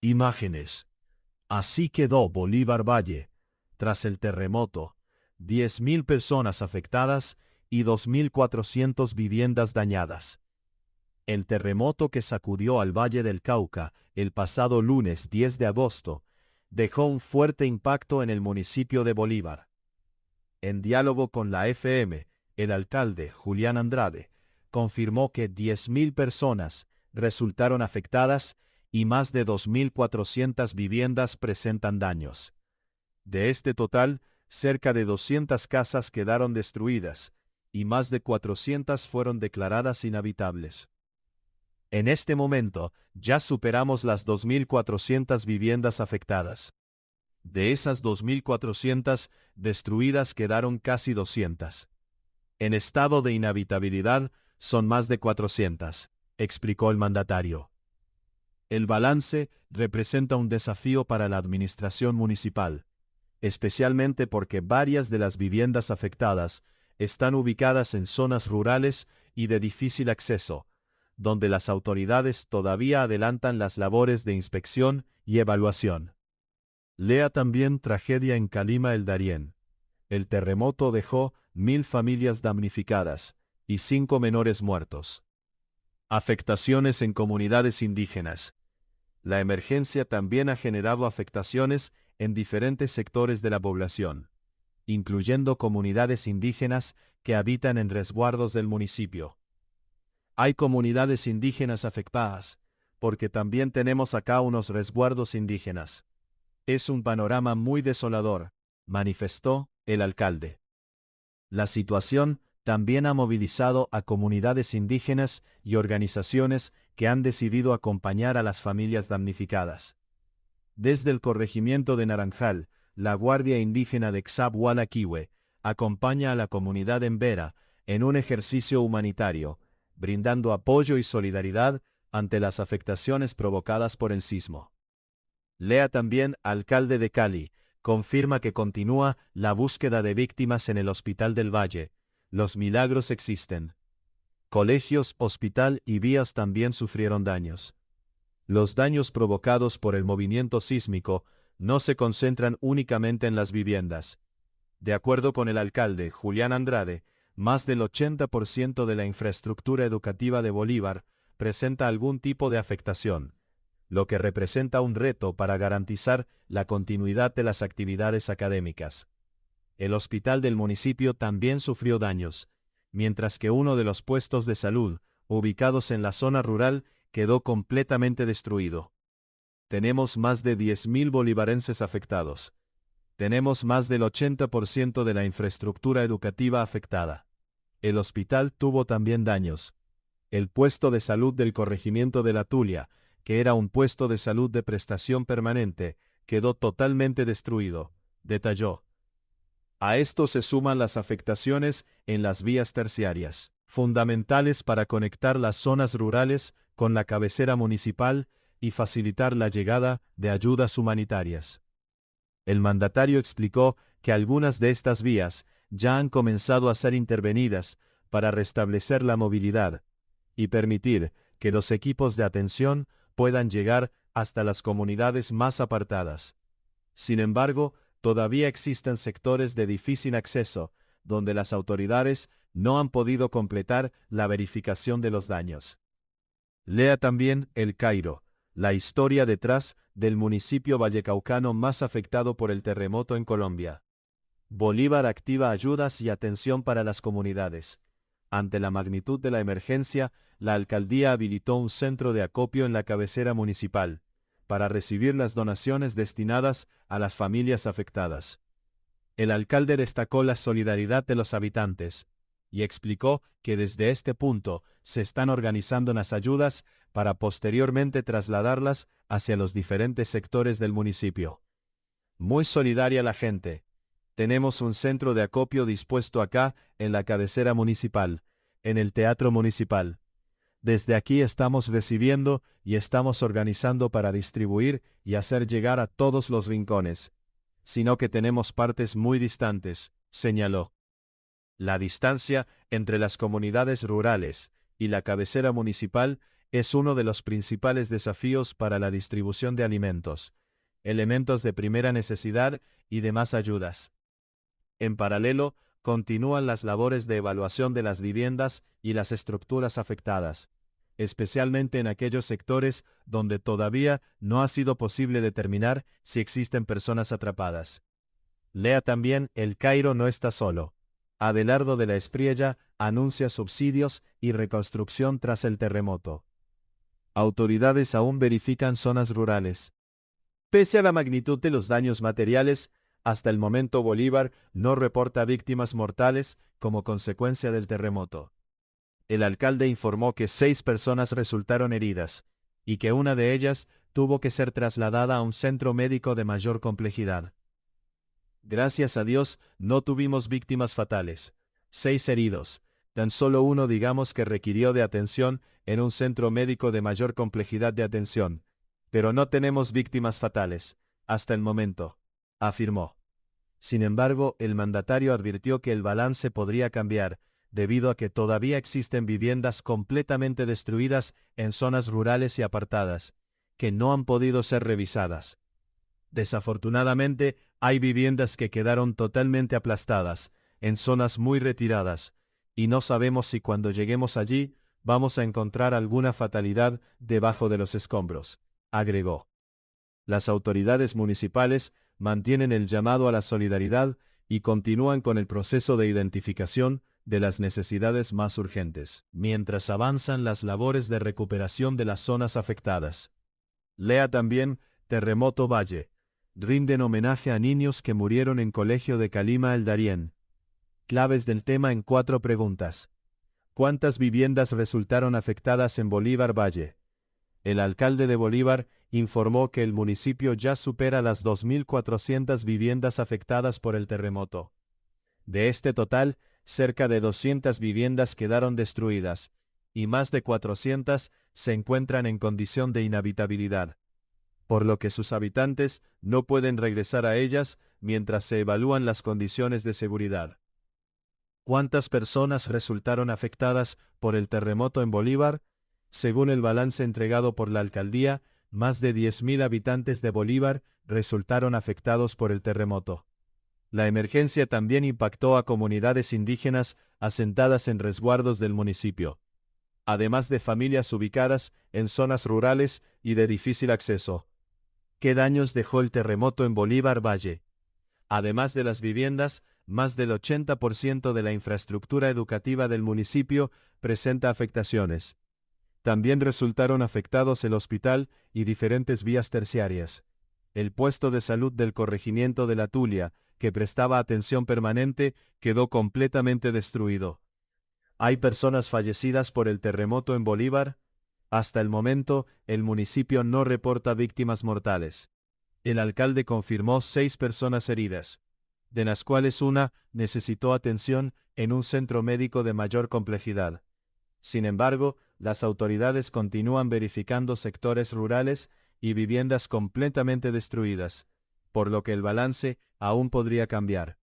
Imágenes. Así quedó Bolívar Valle, tras el terremoto, 10.000 personas afectadas y 2.400 viviendas dañadas. El terremoto que sacudió al Valle del Cauca el pasado lunes 10 de agosto dejó un fuerte impacto en el municipio de Bolívar. En diálogo con la FM, el alcalde Julián Andrade confirmó que 10.000 personas resultaron afectadas y más de 2.400 viviendas presentan daños. De este total, cerca de 200 casas quedaron destruidas y más de 400 fueron declaradas inhabitables. En este momento, ya superamos las 2.400 viviendas afectadas. De esas 2.400 destruidas quedaron casi 200. En estado de inhabitabilidad son más de 400, explicó el mandatario. El balance representa un desafío para la administración municipal, especialmente porque varias de las viviendas afectadas están ubicadas en zonas rurales y de difícil acceso, donde las autoridades todavía adelantan las labores de inspección y evaluación. Lea también tragedia en Calima el Darién. El terremoto dejó 1.000 familias damnificadas y 5 menores muertos. Afectaciones en comunidades indígenas. La emergencia también ha generado afectaciones en diferentes sectores de la población, incluyendo comunidades indígenas que habitan en resguardos del municipio. Hay comunidades indígenas afectadas, porque también tenemos acá unos resguardos indígenas. Es un panorama muy desolador, manifestó el alcalde. La situación también ha movilizado a comunidades indígenas y organizaciones que han decidido acompañar a las familias damnificadas. Desde el corregimiento de Naranjal, la Guardia Indígena de Xab-Huala-Quihue acompaña a la comunidad en Vera en un ejercicio humanitario, brindando apoyo y solidaridad ante las afectaciones provocadas por el sismo. Lea también, alcalde de Cali, confirma que continúa la búsqueda de víctimas en el Hospital del Valle. Los milagros existen. Colegios, hospital y vías también sufrieron daños. Los daños provocados por el movimiento sísmico no se concentran únicamente en las viviendas. De acuerdo con el alcalde Julián Andrade, más del 80% de la infraestructura educativa de Bolívar presenta algún tipo de afectación, lo que representa un reto para garantizar la continuidad de las actividades académicas. El hospital del municipio también sufrió daños, mientras que uno de los puestos de salud, ubicados en la zona rural, quedó completamente destruido. Tenemos más de 10.000 bolivarenses afectados. Tenemos más del 80% de la infraestructura educativa afectada. El hospital tuvo también daños. El puesto de salud del corregimiento de La Tulia, que era un puesto de salud de prestación permanente, quedó totalmente destruido, detalló. A esto se suman las afectaciones en las vías terciarias, fundamentales para conectar las zonas rurales con la cabecera municipal y facilitar la llegada de ayudas humanitarias. El mandatario explicó que algunas de estas vías ya han comenzado a ser intervenidas para restablecer la movilidad y permitir que los equipos de atención puedan llegar hasta las comunidades más apartadas. Sin embargo, todavía existen sectores de difícil acceso, donde las autoridades no han podido completar la verificación de los daños. Lea también El Cairo, la historia detrás del municipio vallecaucano más afectado por el terremoto en Colombia. Bolívar activa ayudas y atención para las comunidades. Ante la magnitud de la emergencia, la alcaldía habilitó un centro de acopio en la cabecera municipal, para recibir las donaciones destinadas a las familias afectadas. El alcalde destacó la solidaridad de los habitantes y explicó que desde este punto se están organizando las ayudas para posteriormente trasladarlas hacia los diferentes sectores del municipio. Muy solidaria la gente. Tenemos un centro de acopio dispuesto acá en la cabecera municipal, en el teatro municipal. Desde aquí estamos recibiendo y estamos organizando para distribuir y hacer llegar a todos los rincones, sino que tenemos partes muy distantes, señaló. La distancia entre las comunidades rurales y la cabecera municipal es uno de los principales desafíos para la distribución de alimentos, elementos de primera necesidad y demás ayudas. En paralelo, continúan las labores de evaluación de las viviendas y las estructuras afectadas, especialmente en aquellos sectores donde todavía no ha sido posible determinar si existen personas atrapadas. Lea también El Cairo no está solo. Adelardo de la Espriella anuncia subsidios y reconstrucción tras el terremoto. Autoridades aún verifican zonas rurales. Pese a la magnitud de los daños materiales, hasta el momento Bolívar no reporta víctimas mortales como consecuencia del terremoto. El alcalde informó que 6 personas resultaron heridas, y que una de ellas tuvo que ser trasladada a un centro médico de mayor complejidad. Gracias a Dios, no tuvimos víctimas fatales. 6 heridos, tan solo uno digamos que requirió de atención en un centro médico de mayor complejidad de atención, pero no tenemos víctimas fatales, hasta el momento, afirmó. Sin embargo, el mandatario advirtió que el balance podría cambiar, debido a que todavía existen viviendas completamente destruidas en zonas rurales y apartadas, que no han podido ser revisadas. Desafortunadamente, hay viviendas que quedaron totalmente aplastadas, en zonas muy retiradas, y no sabemos si cuando lleguemos allí vamos a encontrar alguna fatalidad debajo de los escombros, agregó. Las autoridades municipales mantienen el llamado a la solidaridad y continúan con el proceso de identificación de las necesidades más urgentes, mientras avanzan las labores de recuperación de las zonas afectadas. Lea también Terremoto Valle. Rinden homenaje a niños que murieron en colegio de Calima el Darién. Claves del tema en 4 preguntas. ¿Cuántas viviendas resultaron afectadas en Bolívar Valle? El alcalde de Bolívar informó que el municipio ya supera las 2.400 viviendas afectadas por el terremoto. De este total, cerca de 200 viviendas quedaron destruidas, y más de 400 se encuentran en condición de inhabitabilidad, por lo que sus habitantes no pueden regresar a ellas mientras se evalúan las condiciones de seguridad. ¿Cuántas personas resultaron afectadas por el terremoto en Bolívar? Según el balance entregado por la alcaldía, más de 10.000 habitantes de Bolívar resultaron afectados por el terremoto. La emergencia también impactó a comunidades indígenas asentadas en resguardos del municipio, además de familias ubicadas en zonas rurales y de difícil acceso. ¿Qué daños dejó el terremoto en Bolívar Valle? Además de las viviendas, más del 80% de la infraestructura educativa del municipio presenta afectaciones. También resultaron afectados el hospital y diferentes vías terciarias. El puesto de salud del corregimiento de La Tulia, que prestaba atención permanente, quedó completamente destruido. ¿Hay personas fallecidas por el terremoto en Bolívar? Hasta el momento, el municipio no reporta víctimas mortales. El alcalde confirmó 6 personas heridas, de las cuales una necesitó atención en un centro médico de mayor complejidad. Sin embargo, las autoridades continúan verificando sectores rurales y viviendas completamente destruidas, por lo que el balance aún podría cambiar.